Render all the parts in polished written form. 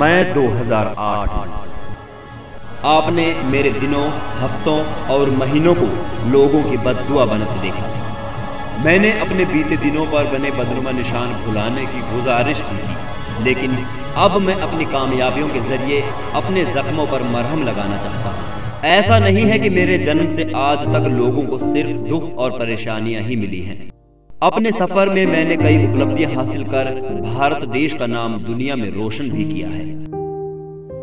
मैं 2008 हूँ। आपने मेरे दिनों, हफ्तों और महीनों को लोगों की बद्दुआ बनते देखा। मैंने अपने बीते दिनों पर बने बदनुमा निशान भुलाने की गुजारिश की थी, लेकिन अब मैं अपनी कामयाबियों के जरिए अपने जख्मों पर मरहम लगाना चाहता हूँ। ऐसा नहीं है कि मेरे जन्म से आज तक लोगों को सिर्फ दुख और परेशानियां ही मिली हैं। अपने सफर में मैंने कई उपलब्धियां हासिल कर भारत देश का नाम दुनिया में रोशन भी किया है।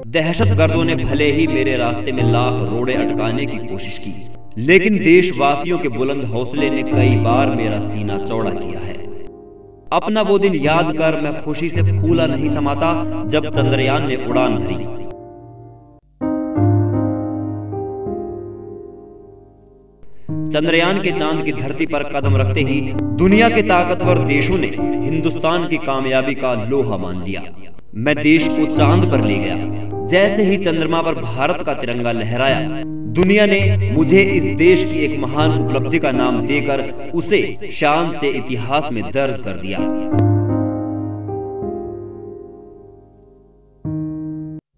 दहशतगर्दों ने भले ही मेरे रास्ते में लाख रोड़े अटकाने की कोशिश की, लेकिन देशवासियों के बुलंद हौसले ने कई बार मेरा सीना चौड़ा किया है। अपना वो दिन याद कर मैं खुशी से फूला नहीं समाता जब चंद्रयान ने उड़ान भरी। चंद्रयान के चांद की धरती पर कदम रखते ही दुनिया के ताकतवर देशों ने हिंदुस्तान की कामयाबी का लोहा मान लिया। मैं देश को चांद पर ले गया। जैसे ही चंद्रमा पर भारत का तिरंगा लहराया, दुनिया ने मुझे इस देश की एक महान उपलब्धि का नाम देकर उसे शान से इतिहास में दर्ज कर दिया।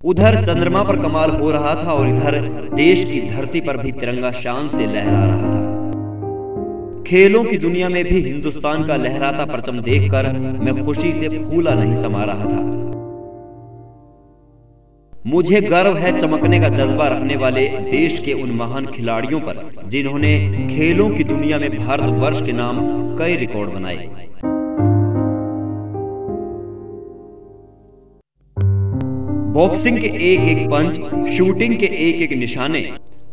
उधर चंद्रमा पर कमाल हो रहा था और इधर देश की धरती पर भी तिरंगा शान से लहरा रहा था। खेलों की दुनिया में भी हिंदुस्तान का लहराता परचम देखकर मैं खुशी से फूला नहीं समा रहा था। मुझे गर्व है चमकने का जज्बा रखने वाले देश के उन महान खिलाड़ियों पर जिन्होंने खेलों की दुनिया में भारतवर्ष के नाम कई रिकॉर्ड बनाए। बॉक्सिंग के एक एक पंच, शूटिंग के एक एक निशाने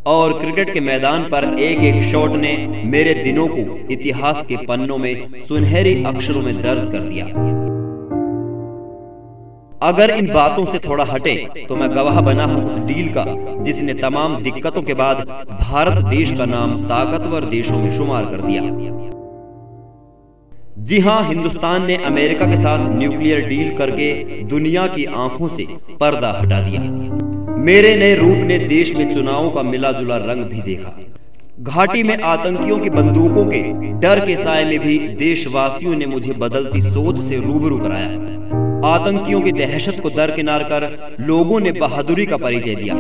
और क्रिकेट के मैदान पर एक एक शॉट ने मेरे दिनों को इतिहास के पन्नों में सुनहरे अक्षरों में दर्ज कर दिया। अगर इन बातों से थोड़ा हटे तो मैं गवाह बना हूं उस डील का जिसने तमाम दिक्कतों के बाद भारत देश का नाम ताकतवर देशों में शुमार कर दिया। जी हां, हिंदुस्तान ने अमेरिका के साथ न्यूक्लियर डील करके दुनिया की आंखों से पर्दा हटा दिया। मेरे नए रूप ने देश में चुनावों का मिला जुला रंग भी देखा। घाटी में आतंकियों की बंदूकों के डर के साए में भी देशवासियों ने मुझे बदलती सोच से रूबरू कराया। आतंकियों की दहशत को दरकिनार कर लोगों ने बहादुरी का परिचय दिया।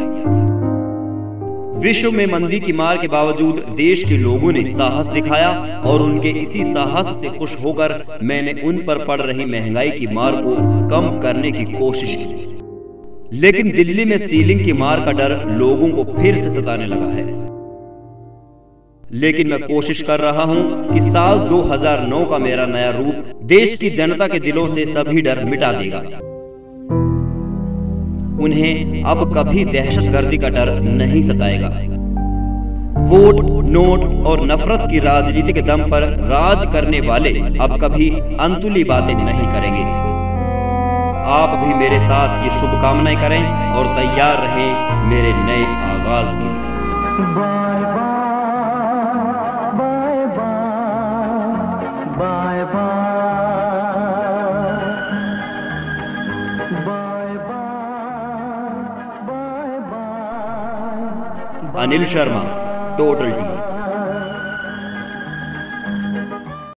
विश्व में मंदी की मार के बावजूद देश के लोगों ने साहस दिखाया और उनके इसी साहस से खुश होकर मैंने उन पर पड़ रही महंगाई की मार को कम करने की कोशिश की। लेकिन दिल्ली में सीलिंग की मार का डर लोगों को फिर से सताने लगा है। लेकिन मैं कोशिश कर रहा हूं कि साल 2009 का मेरा नया रूप देश की जनता के दिलों से सभी डर मिटा देगा। उन्हें अब कभी दहशतगर्दी का डर नहीं सताएगा। वोट, नोट और नफरत की राजनीति के दम पर राज करने वाले अब कभी अंतुली बातें नहीं करेंगे। आप भी मेरे साथ ये शुभकामनाएं करें और तैयार रहें मेरे नए आगाज के लिए। Bye bye. Anil Sharma, total team.